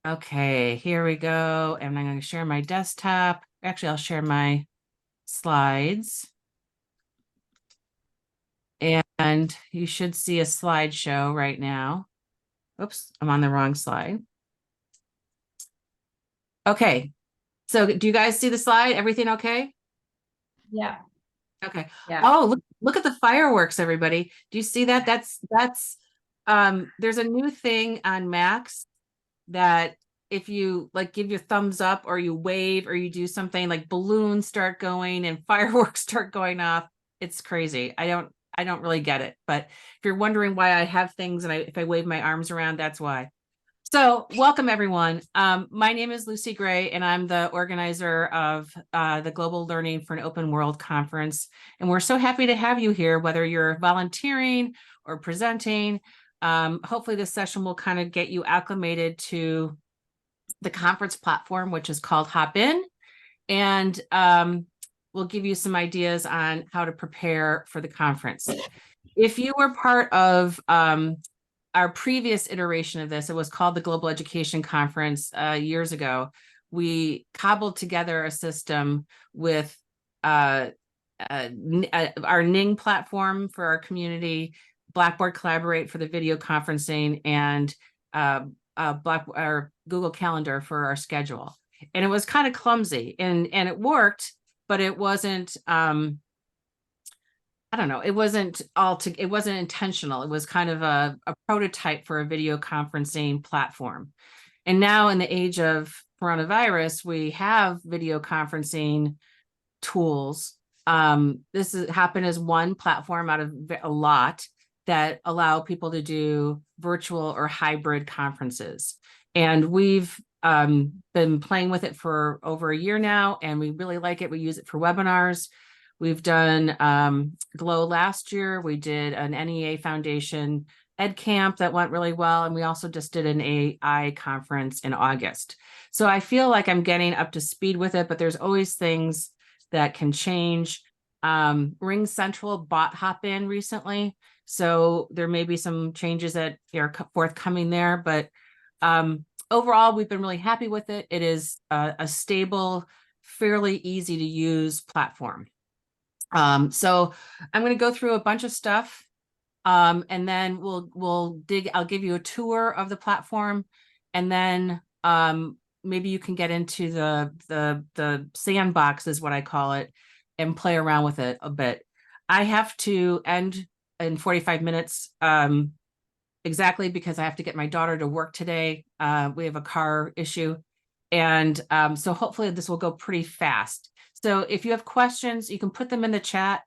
Okay, here we go. And I'm going to share my desktop. Actually, I'll share my slides. And you should see a slideshow right now. Oops, I'm on the wrong slide. Okay, so do you guys see the slide? Everything okay? Yeah. Okay. Yeah. Oh, look at the fireworks, everybody. Do you see that? That's there's a new thing on Macs that if you like give your thumbs up or you wave or you do something like balloons start going and fireworks start going off, it's crazy. I don't really get it. But if you're wondering why I have things and if I wave my arms around, that's why. So welcome everyone. My name is Lucy Gray and I'm the organizer of the Global Learning for an Open World Conference. And we're so happy to have you here, whether you're volunteering or presenting. Hopefully this session will kind of get you acclimated to the conference platform, which is called Hop In. And we'll give you some ideas on how to prepare for the conference. If you were part of our previous iteration of this, it was called the Global Education Conference years ago. We cobbled together a system with our Ning platform for our community, Blackboard Collaborate for the video conferencing, and our Google Calendar for our schedule. And it was kind of clumsy, and it worked, but it wasn't. I don't know. It wasn't it wasn't intentional. It was kind of a prototype for a video conferencing platform. And now in the age of coronavirus, we have video conferencing tools. This has happened as one platform out of a lot that allow people to do virtual or hybrid conferences. And we've been playing with it for over a year now, and we really like it. We use it for webinars. We've done Glow last year. We did an NEA Foundation Ed Camp that went really well. And we also just did an AI conference in August. So I feel like I'm getting up to speed with it, but there's always things that can change. Ring Central bought Hop In recently, so there may be some changes that are forthcoming there. But overall, we've been really happy with it. It is a stable, fairly easy to use platform. So I'm going to go through a bunch of stuff, and then I'll give you a tour of the platform, and then maybe you can get into the sandbox is what I call it, and play around with it a bit. I have to end in 45 minutes exactly because I have to get my daughter to work today. We have a car issue. And so hopefully this will go pretty fast. So if you have questions, you can put them in the chat.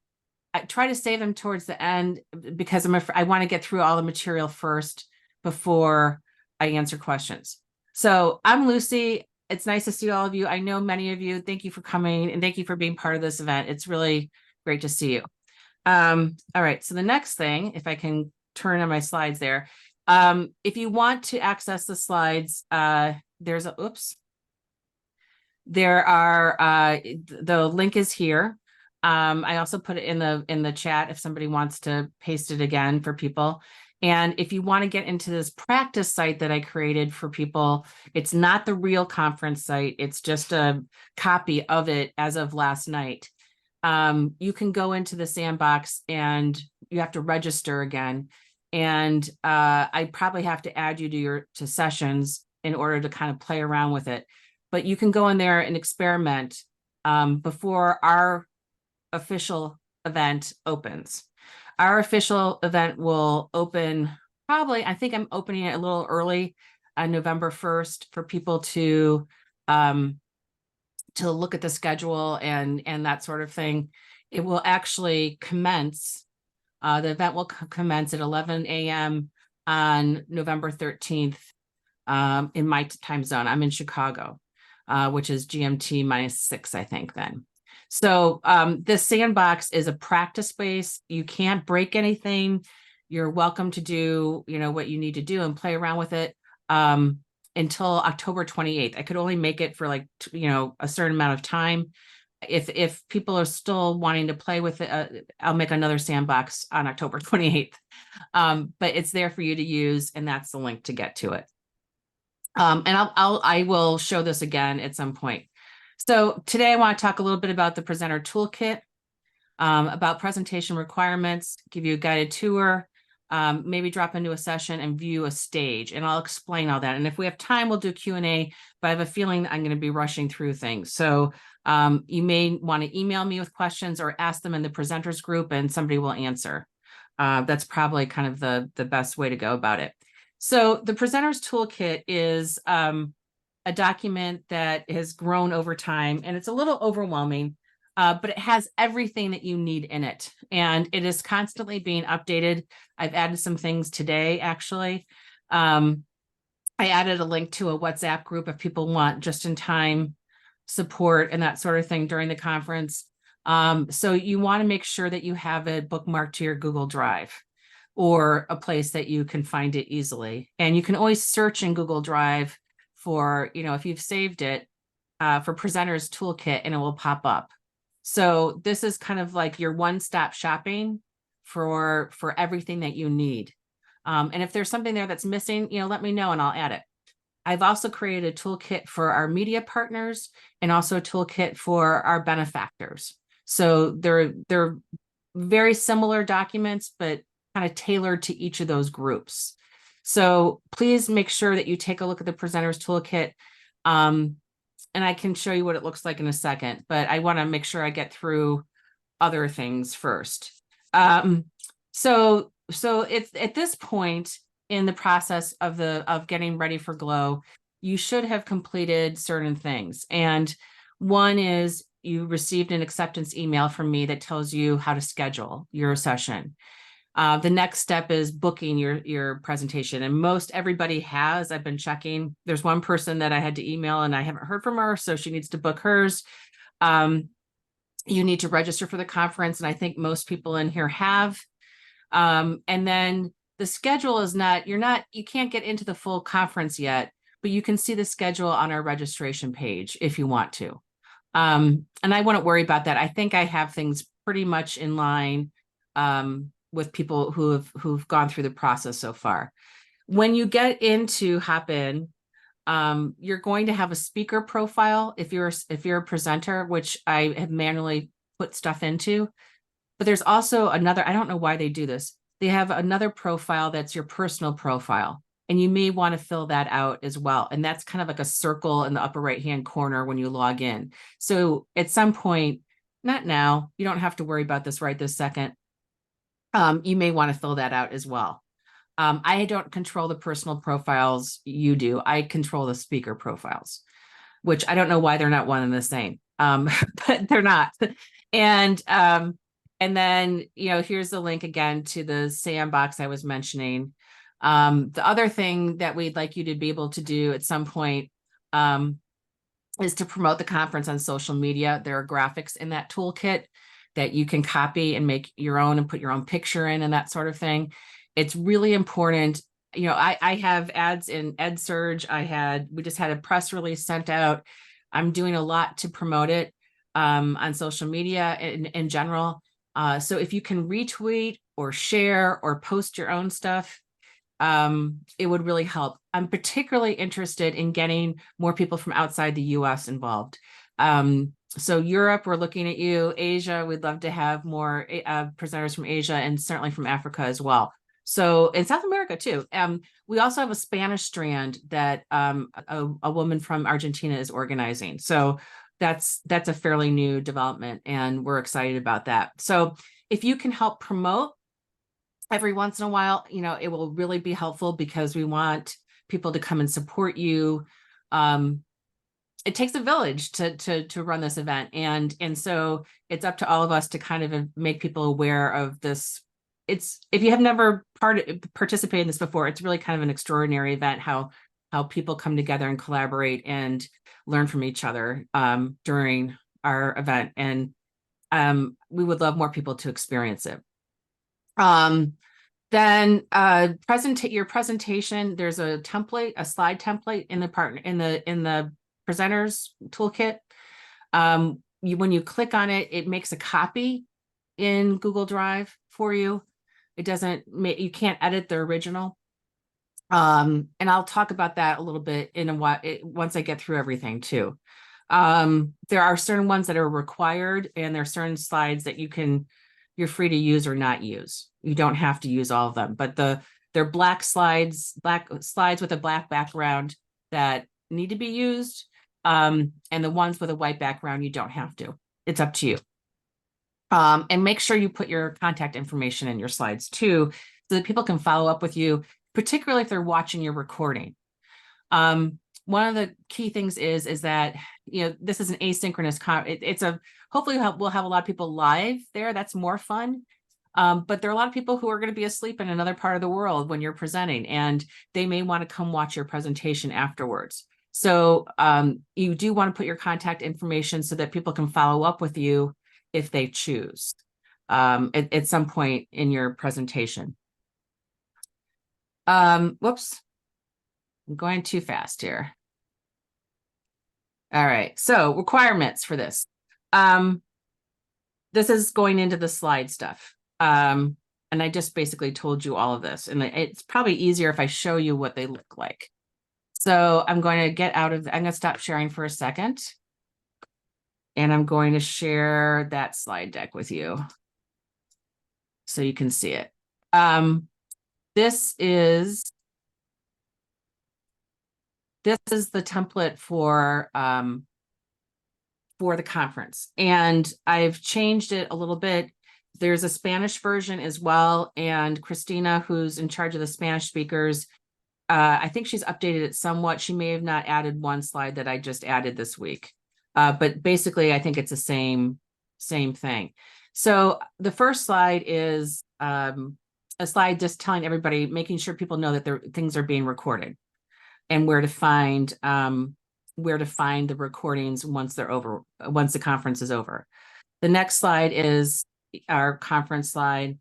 I try to save them towards the end because I want to get through all the material first before I answer questions. So I'm Lucy. It's nice to see all of you. I know many of you. Thank you for coming and thank you for being part of this event. It's really great to see you. All right. So the next thing, if I can turn on my slides there, if you want to access the slides, there's a, oops. There are, the link is here. I also put it in the chat if somebody wants to paste it again for people. And if you want to get into this practice site that I created for people, it's not the real conference site. It's just a copy of it as of last night. You can go into the sandbox and you have to register again. And I probably have to add you to sessions in order to kind of play around with it. But you can go in there and experiment before our official event opens. Our official event will open probably, I think I'm opening it a little early on November 1st for people to look at the schedule and that sort of thing. It will actually commence, the event will commence at 11 a.m. on November 13th in my time zone. I'm in Chicago, which is GMT -6, I think then. So this sandbox is a practice space. You can't break anything. You're welcome to do, what you need to do and play around with it until October 28th. I could only make it for a certain amount of time. If people are still wanting to play with it, I'll make another sandbox on October 28th. But it's there for you to use, and that's the link to get to it. And I will show this again at some point. So today I want to talk a little bit about the presenter toolkit, about presentation requirements, give you a guided tour, maybe drop into a session and view a stage, and I'll explain all that. And if we have time, we'll do Q&A, but I have a feeling that I'm going to be rushing through things. So you may want to email me with questions or ask them in the presenters group and somebody will answer. That's probably kind of the best way to go about it. So the presenters toolkit is a document that has grown over time, and it's a little overwhelming, but it has everything that you need in it. And it is constantly being updated. I've added some things today, actually. I added a link to a WhatsApp group if people want just-in-time support and that sort of thing during the conference. So you want to make sure that you have it bookmarked to your Google Drive or a place that you can find it easily. And you can always search in Google Drive for, if you've saved it, for presenters toolkit, and it will pop up. So this is kind of like your one-stop shopping for everything that you need. And if there's something there that's missing, let me know and I'll add it. I've also created a toolkit for our media partners and also a toolkit for our benefactors. So they're very similar documents, but kind of tailored to each of those groups. So please make sure that you take a look at the presenters toolkit. And I can show you what it looks like in a second, but I want to make sure I get through other things first. So it's at this point in the process of getting ready for Glow, you should have completed certain things. And one is you received an acceptance email from me that tells you how to schedule your session. The next step is booking your presentation, and most everybody has. I've been checking. There's one person that I had to email and I haven't heard from her, so she needs to book hers. You need to register for the conference, and I think most people in here have. And then the schedule is you can't get into the full conference yet, but you can see the schedule on our registration page if you want to. And I wouldn't worry about that. I think I have things pretty much in line with people who've gone through the process so far. When you get into Hopin, you're going to have a speaker profile if you're a presenter, which I have manually put stuff into. But there's also another, I don't know why they do this. They have another profile that's your personal profile, and you may want to fill that out as well. And that's kind of like a circle in the upper right-hand corner when you log in. So at some point, not now, you don't have to worry about this right this second. You may want to fill that out as well. I don't control the personal profiles, you do. I control the speaker profiles, which I don't know why they're not one and the same, but they're not. And then, here's the link again to the sandbox I was mentioning. The other thing that we'd like you to be able to do at some point is to promote the conference on social media. There are graphics in that toolkit that you can copy and make your own and put your own picture in and that sort of thing. It's really important. I have ads in EdSurge. We just had a press release sent out. I'm doing a lot to promote it on social media in general. So if you can retweet or share or post your own stuff, it would really help. I'm particularly interested in getting more people from outside the US involved. So Europe, we're looking at you. Asia, we'd love to have more presenters from Asia and certainly from Africa as well. So in South America too. We also have a Spanish strand that a woman from Argentina is organizing. So that's a fairly new development, and we're excited about that. So if you can help promote every once in a while, it will really be helpful, because we want people to come and support you. It takes a village to run this event. And so it's up to all of us to kind of make people aware of this. If you have never participated in this before, it's really kind of an extraordinary event, how people come together and collaborate and learn from each other during our event. And we would love more people to experience it. Then your presentation, there's a slide template in the presenters toolkit. When you click on it, it makes a copy in Google Drive for you. You can't edit the original. And I'll talk about that a little bit in a while once I get through everything too. There are certain ones that are required, and there are certain slides that you're free to use or not use. You don't have to use all of them, but they're black slides with a black background that need to be used. And the ones with a white background, you don't have to. It's up to you. And make sure you put your contact information in your slides too, so that people can follow up with you, particularly if they're watching your recording. One of the key things is that, this is an asynchronous hopefully we'll have a lot of people live there. That's more fun. But there are a lot of people who are going to be asleep in another part of the world when you're presenting, and they may want to come watch your presentation afterwards. So you do want to put your contact information so that people can follow up with you if they choose at some point in your presentation. Whoops, I'm going too fast here. All right, so requirements for this. This is going into the slide stuff. And I just basically told you all of this, and it's probably easier if I show you what they look like. So I'm going to I'm going to stop sharing for a second. And I'm going to share that slide deck with you so you can see it. This is the template for the conference, and I've changed it a little bit. There's a Spanish version as well, and Christina, who's in charge of the Spanish speakers, I think she's updated it somewhat. She may have not added one slide that I just added this week. But basically, I think it's the same thing. So the first slide is a slide just telling everybody, making sure people know that things are being recorded, and where to find the recordings once the conference is over. The next slide is our conference slide.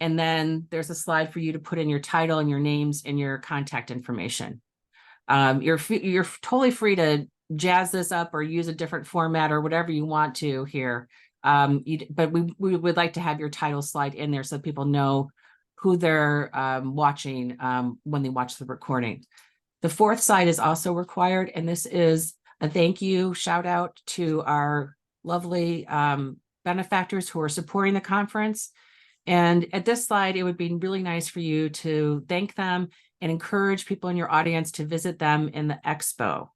And then there's a slide for you to put in your title and your names and your contact information. You're totally free to jazz this up or use a different format or whatever you want to here. But we would like to have your title slide in there so people know who they're watching when they watch the recording. The fourth slide is also required, and this is a thank you shout out to our lovely benefactors who are supporting the conference. And at this slide, it would be really nice for you to thank them and encourage people in your audience to visit them in the expo.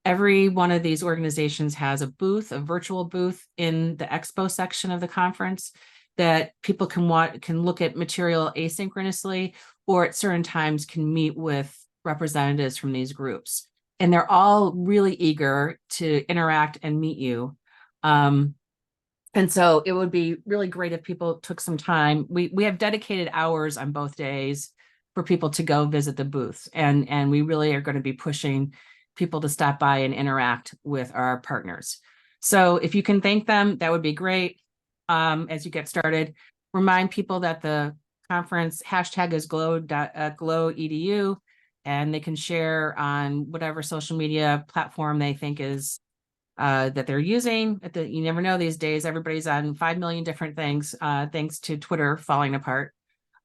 Every one of these organizations has a virtual booth in the expo section of the conference that people can look at material asynchronously, or at certain times can meet with representatives from these groups. And they're all really eager to interact and meet you. And so it would be really great if people took some time. We have dedicated hours on both days for people to go visit the booths. And we really are going to be pushing people to stop by and interact with our partners. So if you can thank them, that would be great. As you get started, remind people that the conference hashtag is glow.edu, and they can share on whatever social media platform they think is that they're using. You never know these days. Everybody's on 5 million different things, thanks to Twitter falling apart.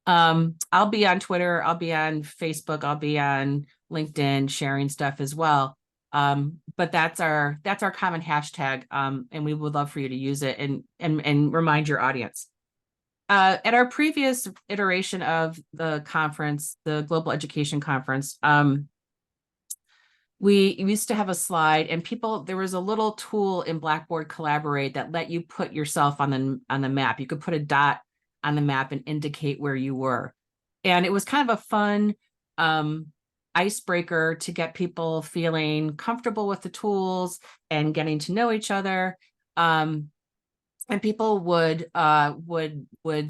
I'll be on Twitter, I'll be on Facebook, I'll be on LinkedIn sharing stuff as well. But that's our common hashtag, and we would love for you to use it and remind your audience. At our previous iteration of the conference, the Global Education Conference, we used to have a slide, and there was a little tool in Blackboard Collaborate that let you put yourself on the map. You could put a dot on the map and indicate where you were. And it was kind of a fun icebreaker to get people feeling comfortable with the tools and getting to know each other. And people would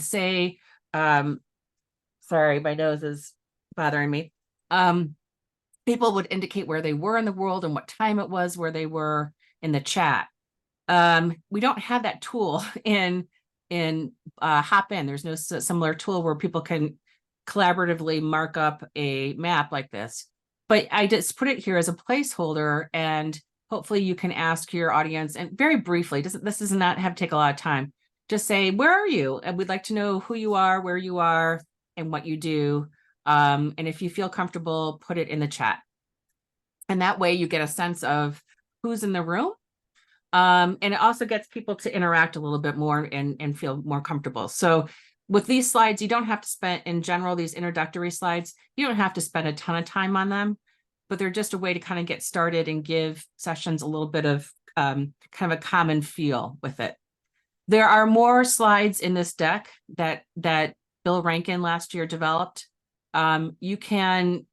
say, sorry, my nose is bothering me. People would indicate where they were in the world and what time it was where they were in the chat. We don't have that tool in Hopin. There's no similar tool where people can collaboratively mark up a map like this. But I just put it here as a placeholder, and hopefully you can ask your audience, and very briefly, this does not have to take a lot of time. Just say, where are you? And we'd like to know who you are, where you are, and what you do. And if you feel comfortable, put it in the chat. And that way you get a sense of who's in the room. And it also gets people to interact a little bit more and feel more comfortable. So with these slides, you don't have to spend, in general, these introductory slides, you don't have to spend a ton of time on them, but they're just a way to kind of get started and give sessions a little bit of kind of a common feel with it. There are more slides in this deck that Bill Rankin last year developed. You can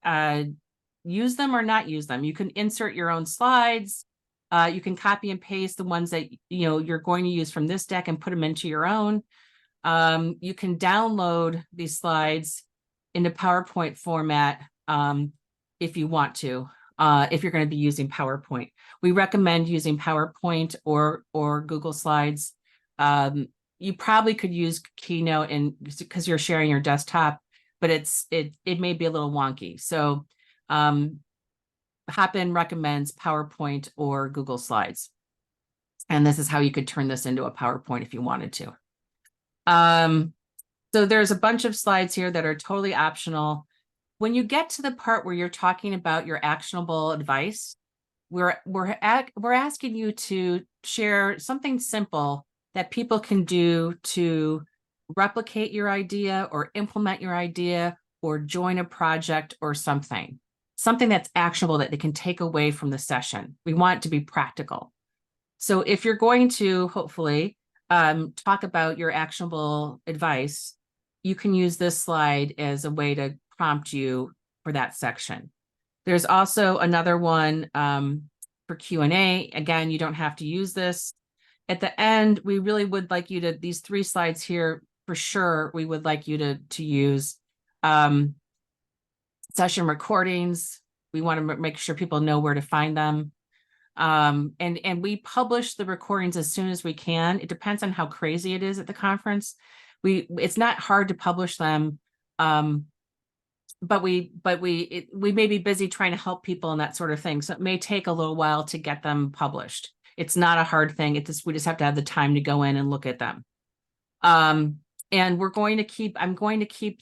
use them or not use them. You can insert your own slides. You can copy and paste the ones that you're going to use from this deck and put them into your own. You can download these slides into PowerPoint format if you want to, if you're going to be using PowerPoint. We recommend using PowerPoint or Google Slides. You probably could use Keynote because you're sharing your desktop, but it may be a little wonky. So Hopin recommends PowerPoint or Google Slides. And this is how you could turn this into a PowerPoint if you wanted to. So there's a bunch of slides here that are totally optional. When you get to the part where you're talking about your actionable advice, we're asking you to share something simple that people can do to replicate your idea or implement your idea or join a project or something that's actionable that they can take away from the session. We want it to be practical. So if you're going to hopefully talk about your actionable advice, you can use this slide as a way to prompt you for that section. There's also another one for Q&A. Again, you don't have to use this. At the end, we really would like you to, these 3 slides here, for sure, we would like you to use session recordings. We want to make sure people know where to find them. And we publish the recordings as soon as we can. It depends on how crazy it is at the conference. It's not hard to publish them, but we may be busy trying to help people and that sort of thing. So it may take a little while to get them published. It's not a hard thing. We just have to have the time to go in and look at them. And I'm going to keep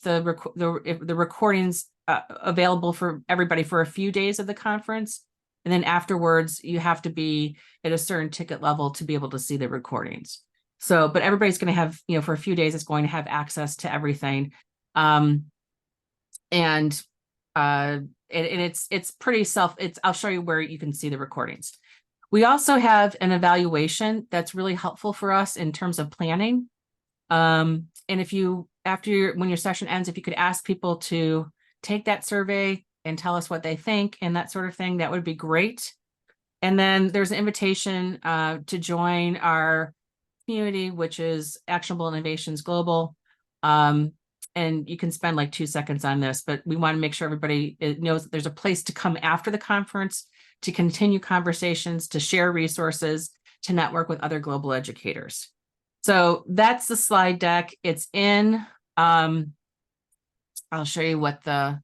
the recordings available for everybody for a few days of the conference. And then afterwards, you have to be at a certain ticket level to be able to see the recordings. So, but everybody's going to have, for a few days, it's going to have access to everything. And it's pretty I'll show you where you can see the recordings. We also have an evaluation that's really helpful for us in terms of planning. And if you, when your session ends, if you could ask people to take that survey and tell us what they think and that sort of thing, that would be great. And then there's an invitation to join our community, which is Actionable Innovations Global. And you can spend like 2 seconds on this, but we want to make sure everybody knows that there's a place to come after the conference, to continue conversations, to share resources, to network with other global educators. So that's the slide deck. It's in, I'll show you what the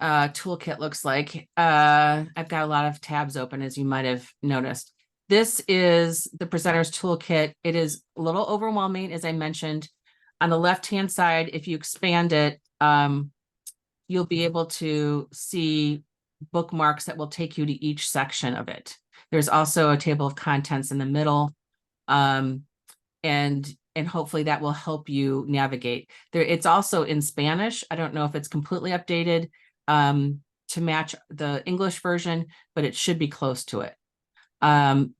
toolkit looks like. I've got a lot of tabs open, as you might have noticed. This is the presenter's toolkit. It is a little overwhelming, as I mentioned. On the left-hand side, if you expand it, you'll be able to see bookmarks that will take you to each section of it. There's also a table of contents in the middle, and hopefully that will help you navigate. It's also in Spanish. I don't know if it's completely updated to match the English version, but it should be close to it.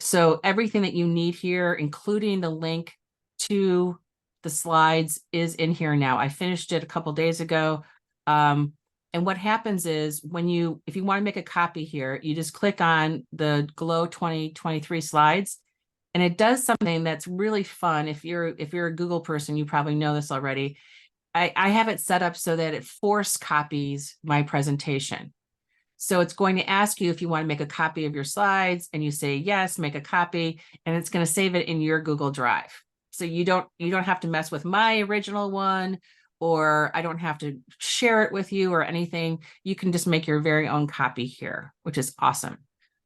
So everything that you need here, including the link to the slides, is in here now. I finished it a couple days ago. And what happens is if you want to make a copy here, you just click on the Glow 2023 slides, and it does something that's really fun. If you're a Google person, you probably know this already. I have it set up so that it force copies my presentation. So it's going to ask you if you want to make a copy of your slides, and you say yes, make a copy, and it's going to save it in your Google Drive. So you don't have to mess with my original one, or I don't have to share it with you or anything. You can just make your very own copy here, which is awesome.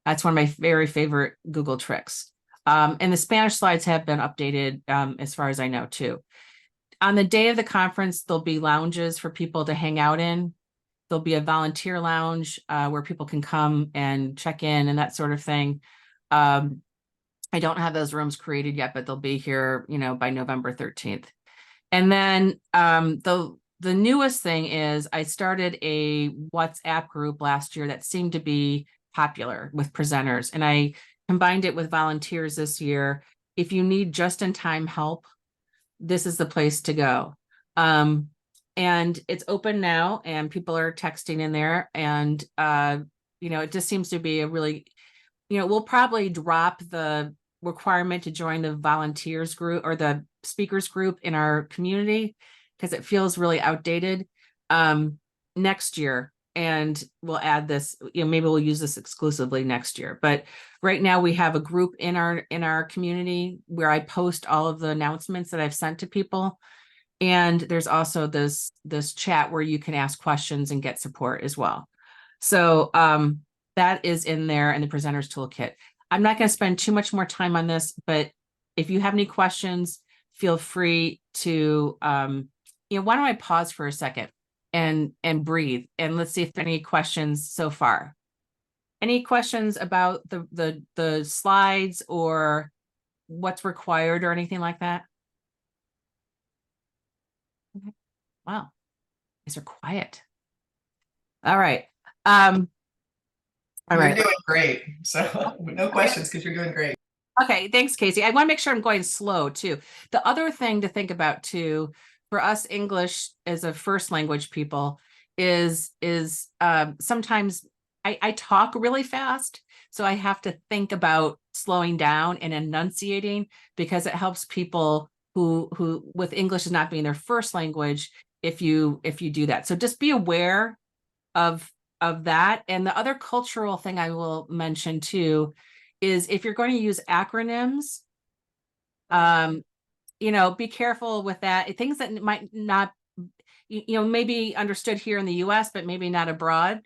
That's one of my very favorite Google tricks. And the Spanish slides have been updated as far as I know too. on the day of the conference, there'll be lounges for people to hang out in. There'll be a volunteer lounge where people can come and check in and that sort of thing. I don't have those rooms created yet, but they'll be here, by November 13th. And then the newest thing is I started a WhatsApp group last year that seemed to be popular with presenters, and I combined it with volunteers this year. If you need just-in-time help, this is the place to go. And it's open now, and people are texting in there, and it just seems to be a really, we'll probably drop the requirement to join the volunteers group or the speakers group in our community because it feels really outdated next year. And we'll add this, maybe we'll use this exclusively next year. But right now we have a group in our community where I post all of the announcements that I've sent to people. And there's also this chat where you can ask questions and get support as well. So that is in there in the presenters toolkit. I'm not going to spend too much more time on this, but if you have any questions, feel free to, why don't I pause for a second and breathe, and let's see if there are any questions so far. Any questions about the slides or what's required or anything like that? Okay. Wow, these are quiet. All right. All right. You're doing great. So no questions because you're doing great. Okay, thanks, Casey. I want to make sure I'm going slow too. The other thing to think about too, for us English as a first language people, is sometimes I talk really fast, so I have to think about slowing down and enunciating because it helps people who with English as not being their first language if you do that. So just be aware of that. And the other cultural thing I will mention too is if you're going to use acronyms, be careful with that. Things that might not, maybe understood here in the US, but maybe not abroad.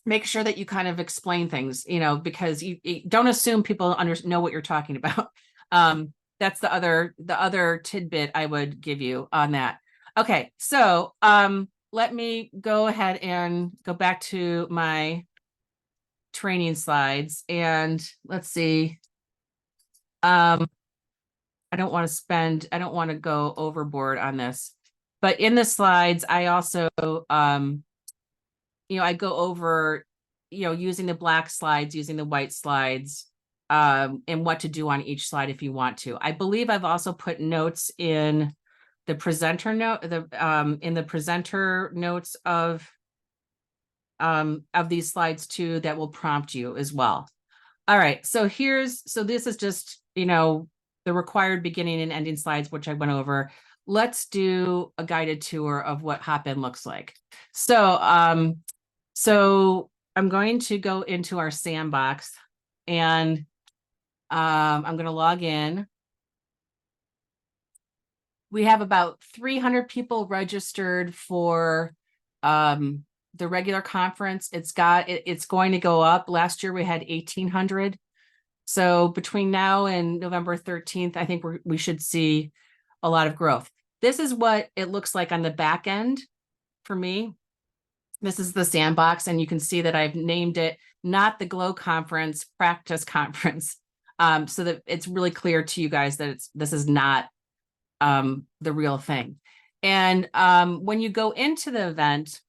Make sure that you kind of explain things, because you don't assume people know what you're talking about. That's the other tidbit I would give you on that. Okay, so let me go ahead and go back to my training slides, and let's see. I don't want to go overboard on this, but in the slides, I also, I go over, using the black slides, using the white slides, and what to do on each slide if you want to. I believe I've also put notes in the presenter note, in the presenter notes of these slides too, that will prompt you as well. All right, so this is just, the required beginning and ending slides, which I went over. Let's do a guided tour of what Hopin looks like. So I'm going to go into our sandbox, and I'm going to log in. We have about 300 people registered for the regular conference. It's going to go up. Last year we had 1,800. So between now and November 13th, I think we should see a lot of growth. This is what it looks like on the back end for me. This is the sandbox, and you can see that I've named it not the Glow Conference, Practice Conference, so that it's really clear to you guys that this is not the real thing. And when you go into the event,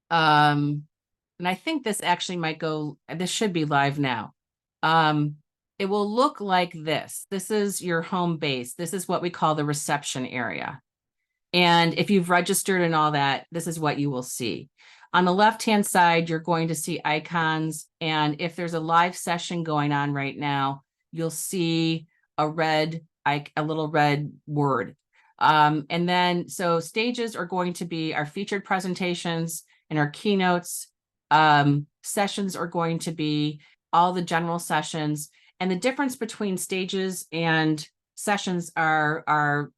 and I think this actually this should be live now. It will look like this. This is your home base. This is what we call the reception area. And if you've registered and all that, this is what you will see. On the left-hand side, you're going to see icons. And if there's a live session going on right now, you'll see a little red word. And then, so stages are going to be our featured presentations and our keynotes. Sessions are going to be all the general sessions. And the difference between stages and sessions they're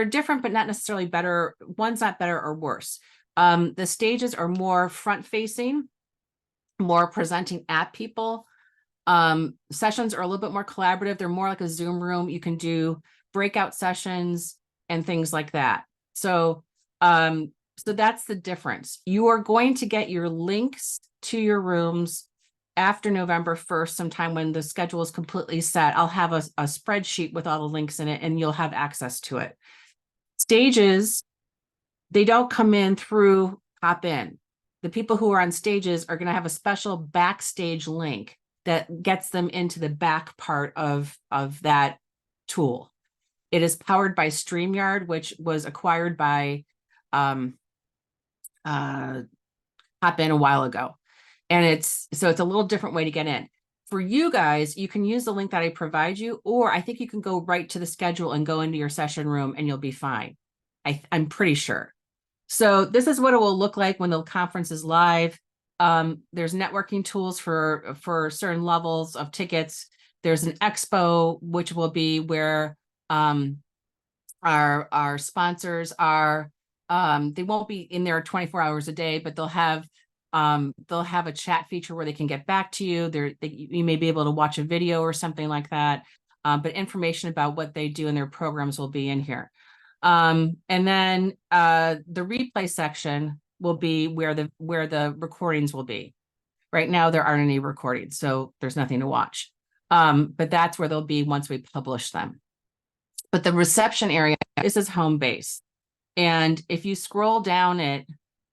different, but not necessarily better. One's not better or worse. The stages are more front-facing, more presenting at people. Sessions are a little bit more collaborative. They're more like a Zoom room. You can do breakout sessions and things like that. So, so that's the difference. You are going to get your links to your rooms after November 1st, sometime when the schedule is completely set. I'll have a spreadsheet with all the links in it, and you'll have access to it. Stages, they don't come in through Hop In. The people who are on stages are going to have a special backstage link that gets them into the back part of that tool. It is powered by StreamYard, which was acquired by Hop In a while ago. And it's a little different way to get in. For you guys, you can use the link that I provide you, or I think you can go right to the schedule and go into your session room and you'll be fine. I'm pretty sure. So this is what it will look like when the conference is live. There's networking tools for certain levels of tickets. There's an expo, which will be where our sponsors are. They won't be in there 24 hours a day, but they'll have a chat feature where they can get back to you. You may be able to watch a video or something like that. But information about what they do in their programs will be in here. And then the replay section will be where the recordings will be. Right now, there aren't any recordings, so there's nothing to watch. But that's where they'll be once we publish them. But the reception area, this is home base. And if you scroll down it,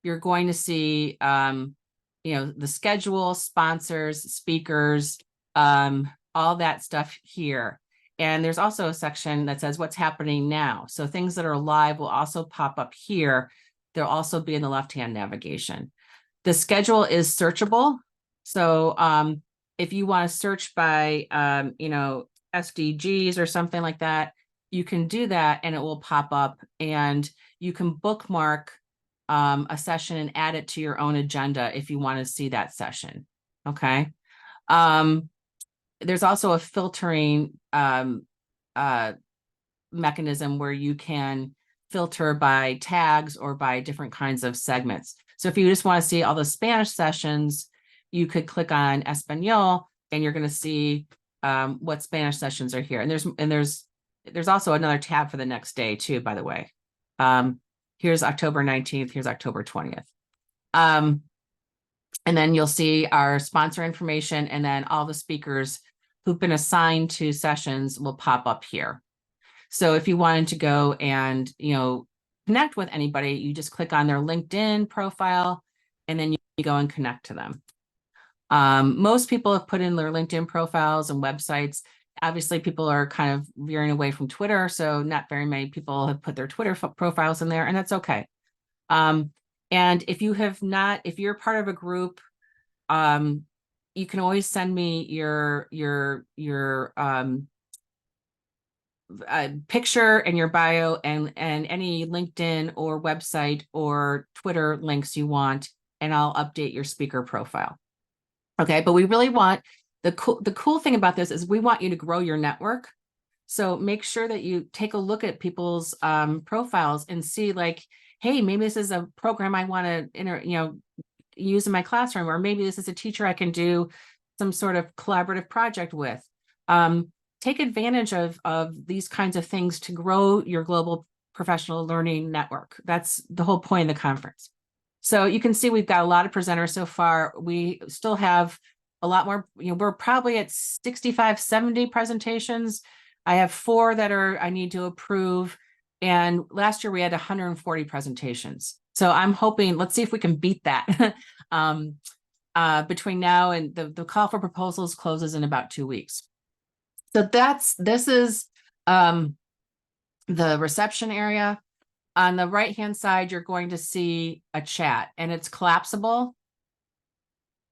you're going to see, the schedule, sponsors, speakers, all that stuff here. And there's also a section that says what's happening now. So things that are live will also pop up here. They'll also be in the left-hand navigation. The schedule is searchable. So if you want to search by, SDGs or something like that, you can do that and it will pop up, and you can bookmark a session and add it to your own agenda if you want to see that session. Okay. There's also a filtering mechanism where you can filter by tags or by different kinds of segments. So if you just want to see all the Spanish sessions, you could click on Espanol and you're going to see what Spanish sessions are here. And there's also another tab for the next day too, by the way. Here's October 19th, here's October 20th. And then you'll see our sponsor information, and then all the speakers who've been assigned to sessions will pop up here. So if you wanted to go and, connect with anybody, you just click on their LinkedIn profile, and then you go and connect to them. Most people have put in their LinkedIn profiles and websites. Obviously, people are kind of veering away from Twitter, so not very many people have put their Twitter profiles in there, and that's okay. And if you're part of a group, you can always send me your picture and your bio and any LinkedIn or website or Twitter links you want, and I'll update your speaker profile. Okay, but we really want the cool thing about this is we want you to grow your network. So make sure that you take a look at people's profiles and see, like, hey, maybe this is a program I want to use in my classroom, or maybe this is a teacher I can do some sort of collaborative project with. Take advantage of these kinds of things to grow your global professional learning network. That's the whole point of the conference. So you can see we've got a lot of presenters so far. We still have a lot more, we're probably at 65, 70 presentations. I have 4 that I need to approve. And last year we had 140 presentations. So I'm hoping, let's see if we can beat that. Between now and the call for proposals closes in about 2 weeks. So this is the reception area. On the right-hand side, you're going to see a chat, and it's collapsible.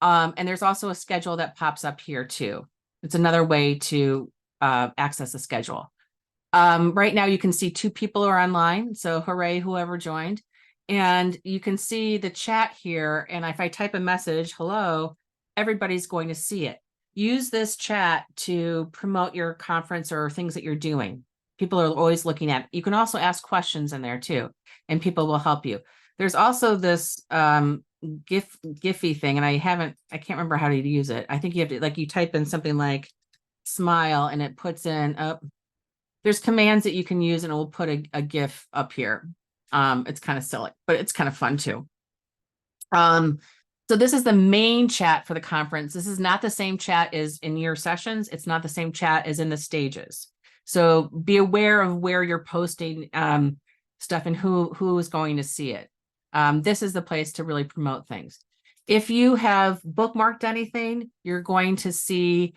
And there's also a schedule that pops up here too. It's another way to access the schedule. Right now you can see 2 people are online, so hooray, whoever joined. And you can see the chat here, and if I type a message, hello, everybody's going to see it. Use this chat to promote your conference or things that you're doing. People are always looking at. You can also ask questions in there too, and people will help you. There's also this Giphy thing, and I can't remember how to use it. I think you have to, you type in something like smile, and it puts in there's commands that you can use, and we'll put a GIF up here. It's kind of silly, but it's kind of fun too. So this is the main chat for the conference. This is not the same chat as in your sessions. It's not the same chat as in the stages. So be aware of where you're posting stuff and who is going to see it. This is the place to really promote things. If you have bookmarked anything, you're going to see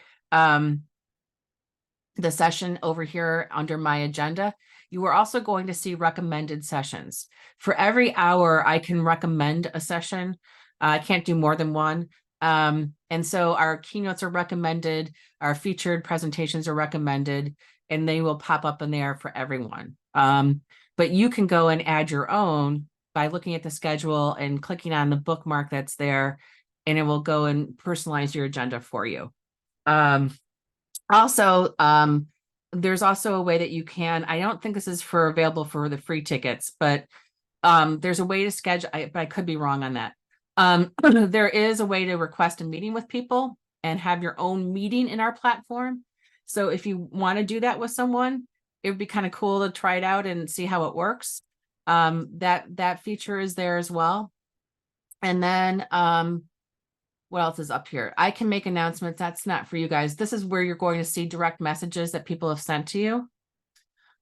the session over here under my agenda. You are also going to see recommended sessions. For every hour, I can recommend a session. I can't do more than one. And so our keynotes are recommended, our featured presentations are recommended, and they will pop up in there for everyone. But you can go and add your own by looking at the schedule and clicking on the bookmark that's there, and it will go and personalize your agenda for you. Also, there's also a way that you can, I don't think this is available for the free tickets, but there's a way to schedule, but I could be wrong on that. There is a way to request a meeting with people and have your own meeting in our platform. So if you want to do that with someone, it would be kind of cool to try it out and see how it works. That feature is there as well. And then what else is up here? I can make announcements. That's not for you guys. This is where you're going to see direct messages that people have sent to you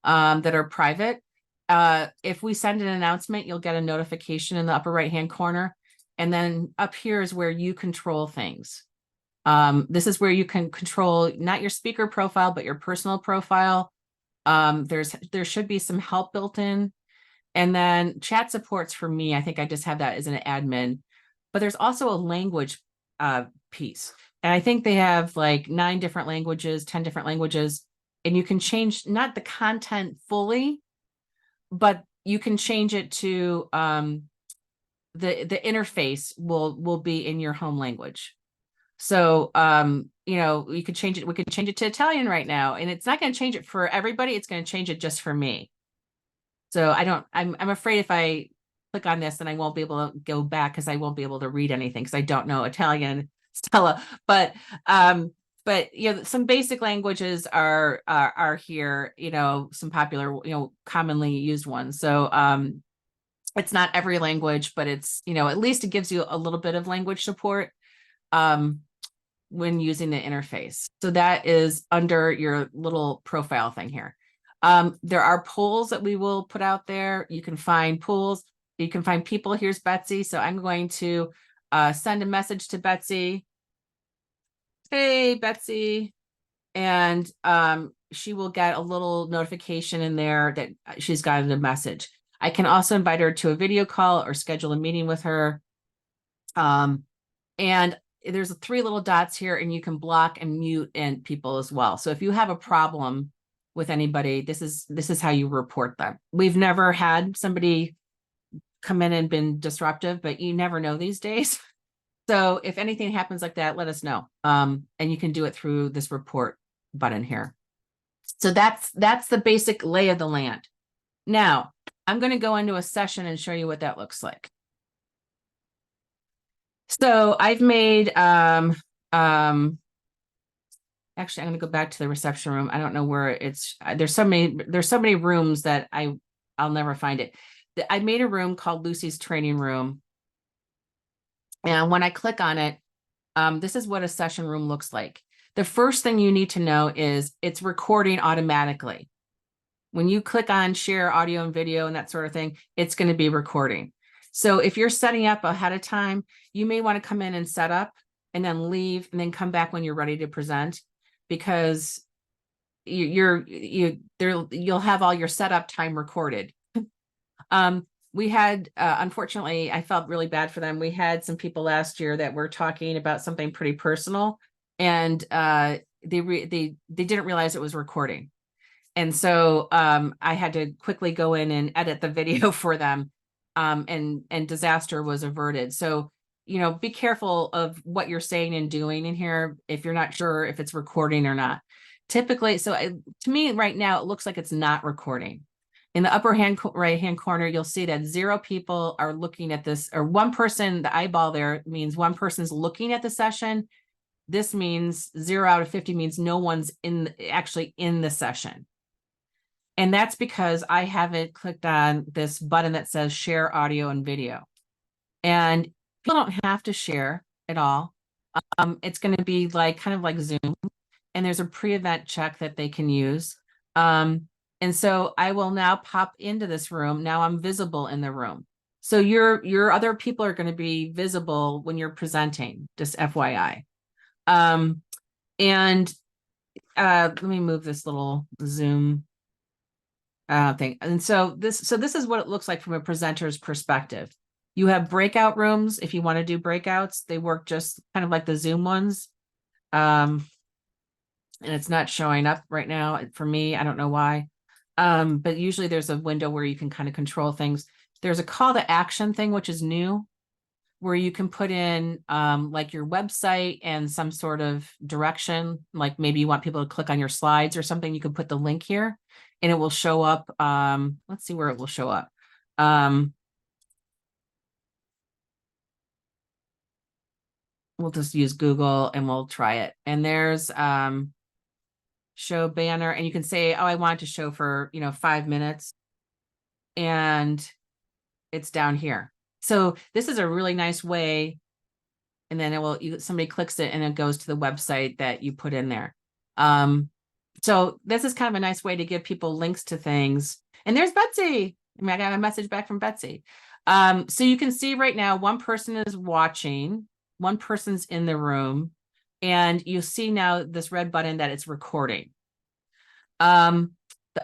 that are private. If we send an announcement, you'll get a notification in the upper right-hand corner. And then up here is where you control things. This is where you can control not your speaker profile, but your personal profile. There should be some help built in. And then chat supports for me. I think I just have that as an admin. But there's also a language piece. And I think they have like 9 different languages, 10 different languages. And you can change not the content fully, but you can change it to the interface will be in your home language. So you know, you could change it. We could change it to Italian right now, and it's not going to change it for everybody. It's going to change it just for me. So I'm afraid if I click on this, then I won't be able to go back because I won't be able to read anything because I don't know Italian, Stella. But you know, some basic languages are here. You know, some popular, you know, commonly used ones. So it's not every language, but it's, you know, at least it gives you a little bit of language support when using the interface. So that is under your little profile thing here. There are polls that we will put out there. You can find polls. You can find people. Here's Betsy. So I'm going to send a message to Betsy. Hey, Betsy. And she will get a little notification in there that she's gotten a message. I can also invite her to a video call or schedule a meeting with her. And there's 3 little dots here, and you can block and mute and people as well. So if you have a problem with anybody, this is how you report them. We've never had somebody come in and been disruptive, but you never know these days. So if anything happens like that, let us know. And you can do it through this report button here. So that's the basic lay of the land. Now, I'm going to go into a session and show you what that looks like. So I've made, actually, I'm going to go back to the reception room. I don't know where it's, there's so many rooms that I'll never find it. I made a room called Lucy's training room. And when I click on it, this is what a session room looks like. The first thing you need to know is it's recording automatically. When you click on share audio and video and that sort of thing, it's going to be recording. So if you're setting up ahead of time, you may want to come in and set up and then leave and then come back when you're ready to present, because you'll have all your setup time recorded. We had, unfortunately, I felt really bad for them. We had some people last year that were talking about something pretty personal, and they didn't realize it was recording. And so I had to quickly go in and edit the video for them, and disaster was averted. So, you know, be careful of what you're saying and doing in here if you're not sure if it's recording or not. Typically, so to me right now, it looks like it's not recording. In the upper right-hand corner, you'll see that 0 people are looking at this, or 1 person, the eyeball there means 1 person's looking at the session. This means 0 out of 50 means no one's actually in the session. And that's because I haven't clicked on this button that says share audio and video. And people don't have to share at all. It's going to be like kind of like Zoom, and there's a pre-event check that they can use. And so I will now pop into this room. Now I'm visible in the room. So your other people are going to be visible when you're presenting, just FYI. And let me move this little Zoom thing. And so this is what it looks like from a presenter's perspective. You have breakout rooms. If you want to do breakouts, they work just kind of like the Zoom ones. And it's not showing up right now for me. I don't know why. But usually there's a window where you can kind of control things. There's a call to action thing, which is new, where you can put in like your website and some sort of direction, like maybe you want people to click on your slides or something. You can put the link here and it will show up. Let's see where it will show up. We'll just use Google and we'll try it. And there's show banner, and you can say, oh, I want it to show for 5 minutes, and it's down here. So this is a really nice way, and then it will somebody clicks it and it goes to the website that you put in there. So this is kind of a nice way to give people links to things. And there's Betsy. I got a message back from Betsy. So you can see right now one person is watching, one person's in the room, and you see now this red button that it's recording. The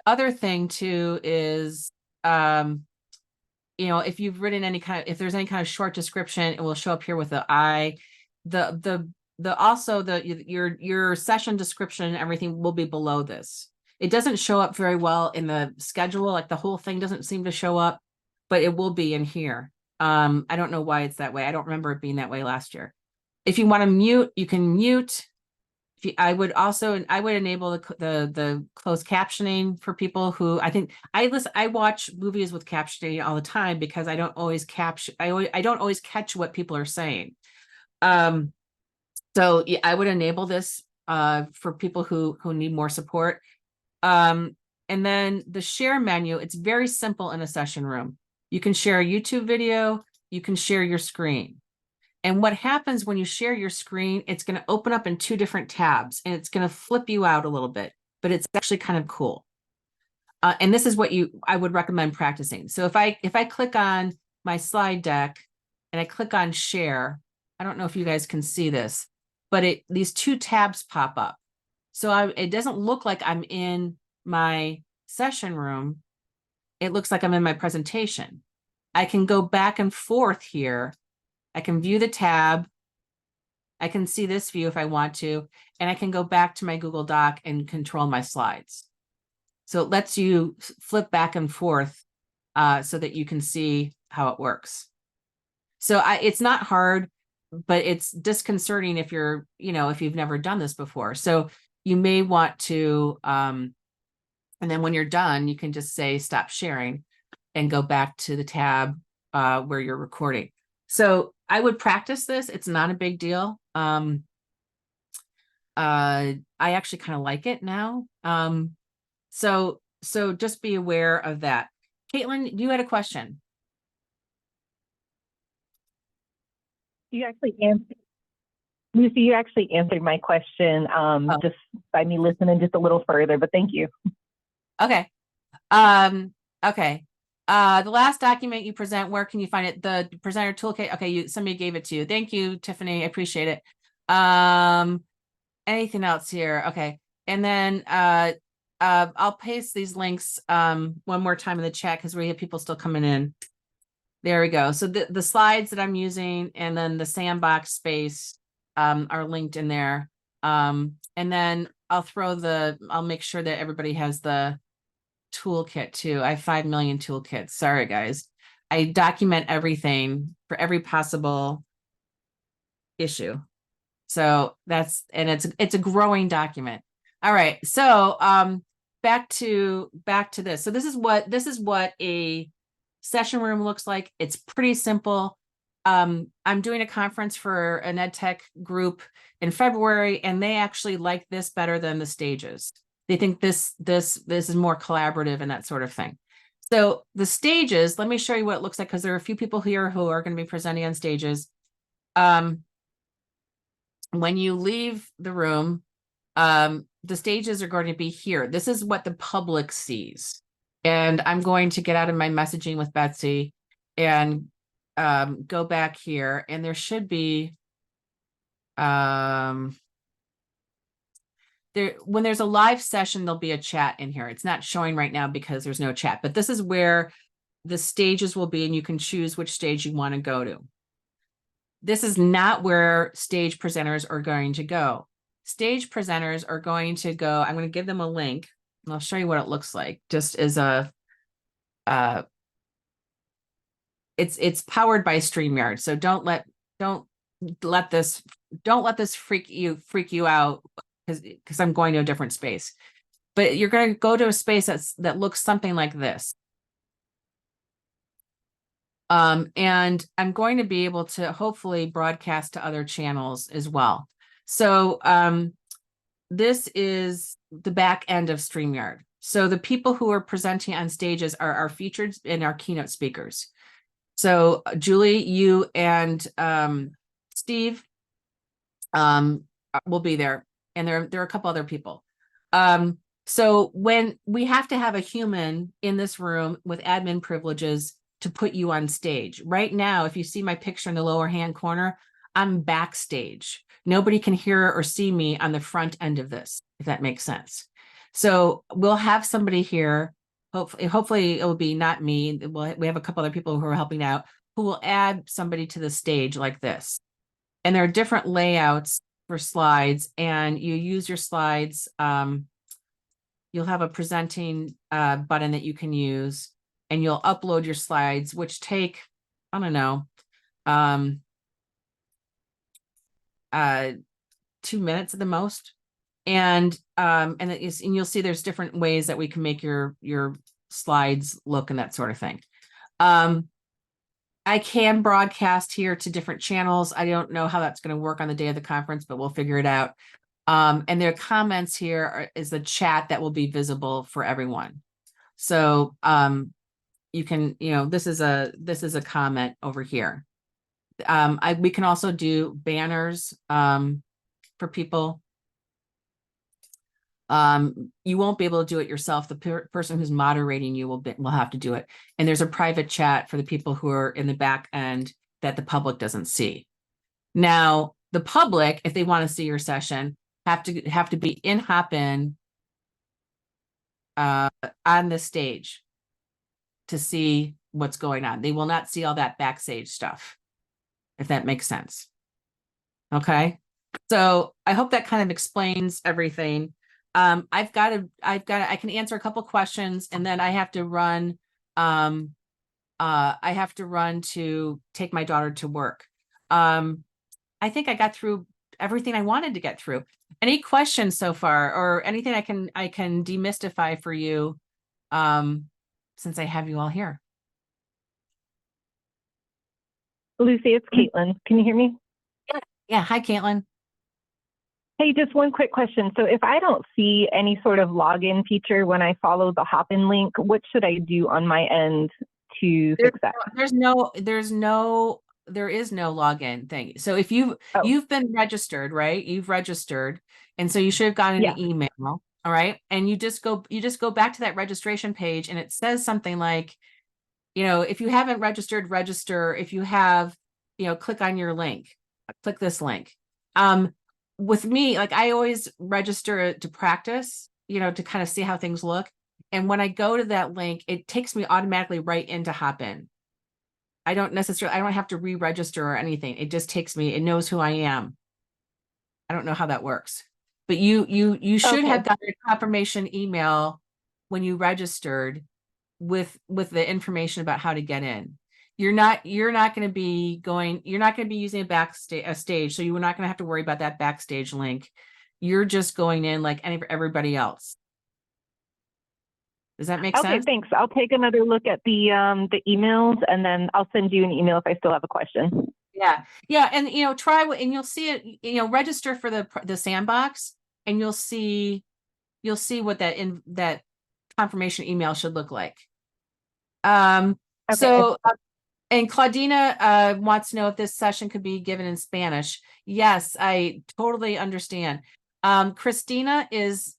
other thing too is, if you've written if there's any kind of short description, it will show up here with the I. Your session description and everything will be below this. It doesn't show up very well in the schedule, like the whole thing doesn't seem to show up, but it will be in here. I don't know why it's that way. I don't remember it being that way last year. If you want to mute, you can mute. I would enable the closed captioning for people who I watch movies with captioning all the time because I don't always catch what people are saying. So yeah, I would enable this for people who need more support. And then the share menu, it's very simple in a session room. You can share a YouTube video, you can share your screen. And what happens when you share your screen, it's going to open up in 2 different tabs and it's going to flip you out a little bit, but it's actually kind of cool. And this is what I would recommend practicing. So if I click on my slide deck and I click on share, I don't know if you guys can see this, but these 2 tabs pop up. So it doesn't look like I'm in my session room. It looks like I'm in my presentation. I can go back and forth here. I can view the tab. I can see this view if I want to, and I can go back to my Google Doc and control my slides. So it lets you flip back and forth so that you can see how it works. So it's not hard, but it's disconcerting if if you've never done this before. So you may want to, and then when you're done, you can just say stop sharing and go back to the tab where you're recording. So I would practice this. It's not a big deal. I actually kind of like it now. So just be aware of that. Caitlin, you had a question. Lucy, you actually answered my question just by me listening just a little further, but thank you. Okay. Okay. The last document you present, where can you find it? The presenter toolkit. Okay, somebody gave it to you. Thank you, Tiffany. I appreciate it. Anything else here? Okay. And then I'll paste these links one more time in the chat because we have people still coming in. There we go. So the slides that I'm using and then the sandbox space are linked in there. And then I'll make sure that everybody has the toolkit too. I have 5 million toolkits. Sorry, guys. I document everything for every possible issue. So it's a growing document. All right. So back to this. So this is what a session room looks like. It's pretty simple. I'm doing a conference for an ed tech group in February, and they actually like this better than the stages. They think this is more collaborative and that sort of thing. So the stages, let me show you what it looks like, because there are a few people here who are going to be presenting on stages. When you leave the room, the stages are going to be here. This is what the public sees. And I'm going to get out of my messaging with Betsy and go back here, and there should be when there's a live session, there'll be a chat in here. It's not showing right now because there's no chat, but this is where the stages will be, and you can choose which stage you want to go to. This is not where stage presenters are going to go. Stage presenters are going to go, I'm going to give them a link, and I'll show you what it looks like, just as a it's powered by StreamYard. So don't let this freak you out because I'm going to a different space. But you're going to go to a space that looks something like this. And I'm going to be able to hopefully broadcast to other channels as well. So this is the back end of StreamYard. So the people who are presenting on stages are our featured and our keynote speakers. So Julie, you and Steve will be there, and there are a couple other people. So when we have to have a human in this room with admin privileges to put you on stage. Right now, if you see my picture in the lower hand corner, I'm backstage. Nobody can hear or see me on the front end of this, if that makes sense. So we'll have somebody here. Hopefully it will be not me. We have a couple other people who are helping out, who will add somebody to the stage like this. And there are different layouts for slides, and you use your slides. You'll have a presenting button that you can use, and you'll upload your slides, which take, I don't know, 2 minutes at the most. And you'll see there's different ways that we can make your slides look and that sort of thing. I can broadcast here to different channels. I don't know how that's going to work on the day of the conference, but we'll figure it out. And their comments here is the chat that will be visible for everyone. So you can, this is a comment over here. We can also do banners for people. You won't be able to do it yourself. The person who's moderating you will have to do it. And there's a private chat for the people who are in the back end that the public doesn't see. Now, the public, if they want to see your session, have to be in Hopin on the stage to see what's going on. They will not see all that backstage stuff, if that makes sense. Okay. So I hope that kind of explains everything. I can answer a couple questions, and then I have to run. I have to run to take my daughter to work. I think I got through everything I wanted to get through. Any questions so far, or anything I can demystify for you, since I have you all here? Lucy, it's Caitlin. Can you hear me? Yeah. Hi, Caitlin. Hey, just one quick question. So if I don't see any sort of login feature when I follow the Hopin link, what should I do on my end to fix that? There is no login thing. So if you've been registered, right? You've registered, and so you should have gotten an email. All right. And you just go back to that registration page, and it says something like, if you haven't registered, register. If you have, click on your link, click this link. With me, like, I always register to practice, to kind of see how things look. And when I go to that link, it takes me automatically right into Hopin. I don't have to re-register or anything. It just it knows who I am. I don't know how that works, but you should have gotten a confirmation email when you registered with the information about how to get in. You're not going to be using a stage. So you're not going to have to worry about that backstage link. You're just going in like everybody else. Does that make sense? Okay, thanks. I'll take another look at the emails, and then I'll send you an email if I still have a question. Yeah. And, try, and you'll see it, register for the sandbox, and you'll see you'll see what that confirmation email should look like. Okay. So, and Claudina wants to know if this session could be given in Spanish. Yes, I totally understand. Christina is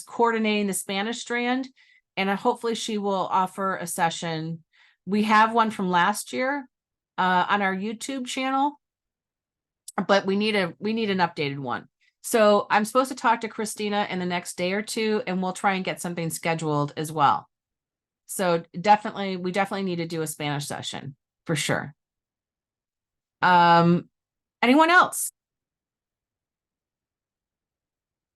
coordinating the Spanish strand, and hopefully she will offer a session. We have one from last year on our YouTube channel, but we need an updated one. So I'm supposed to talk to Christina in the next day or two, and we'll try and get something scheduled as well. So we definitely need to do a Spanish session for sure. Anyone else?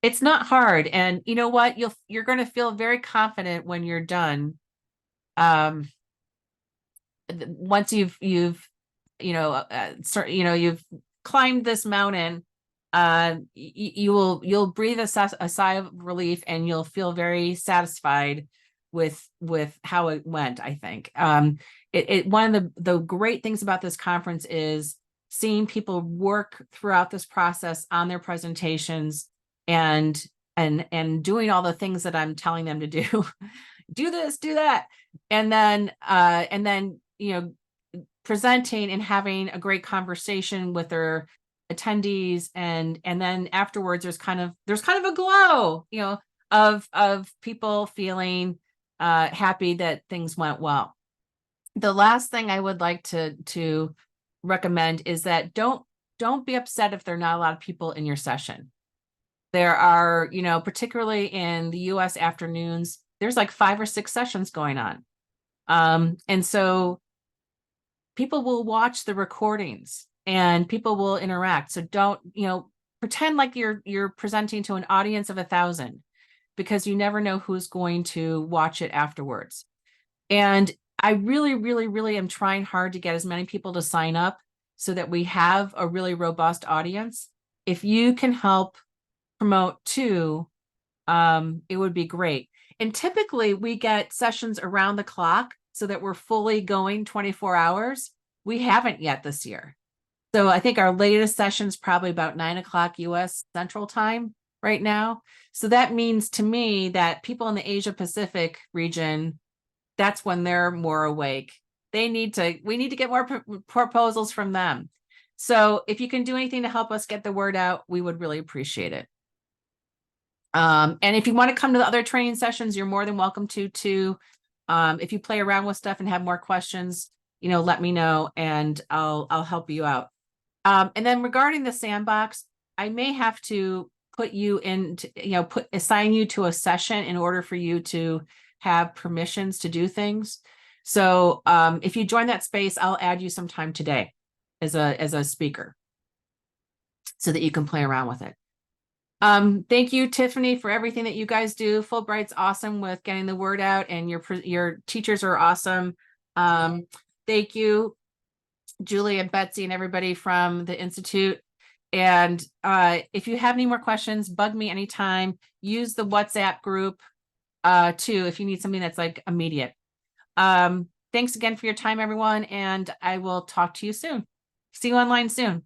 It's not hard. And you know what? You're going to feel very confident when you're done. Once you've you've climbed this mountain, you'll breathe a sigh of relief, and you'll feel very satisfied with how it went. I think one of the great things about this conference is seeing people work throughout this process on their presentations and doing all the things that I'm telling them to do. Do this, do that, and then presenting and having a great conversation with their attendees, and then afterwards there's kind of a glow, of people feeling happy that things went well. The last thing I would like to recommend is that don't be upset if there are not a lot of people in your session. There are, particularly in the US afternoons, there's like 5 or 6 sessions going on. And so people will watch the recordings and people will interact. So don't, pretend like you're presenting to an audience of 1,000, because you never know who's going to watch it afterwards. And I really, really, really am trying hard to get as many people to sign up so that we have a really robust audience. If you can help promote too, it would be great. And typically we get sessions around the clock so that we're fully going 24 hours. We haven't yet this year. So I think our latest session is probably about 9 o'clock US Central Time right now. So that means to me that people in the Asia Pacific region, that's when they're more awake. We need to get more proposals from them. So if you can do anything to help us get the word out, we would really appreciate it. And if you want to come to the other training sessions, you're more than welcome to too. If you play around with stuff and have more questions, let me know and I'll help you out. And then regarding the sandbox, I may have to put you into, assign you to a session in order for you to have permissions to do things. So if you join that space, I'll add you sometime today as a speaker so that you can play around with it. Thank you, Tiffany, for everything that you guys do. Fulbright's awesome with getting the word out, and your teachers are awesome. Thank you, Julie and Betsy and everybody from the Institute. And if you have any more questions, bug me anytime. Use the WhatsApp group too if you need something that's like immediate. Thanks again for your time, everyone, and I will talk to you soon. See you online soon.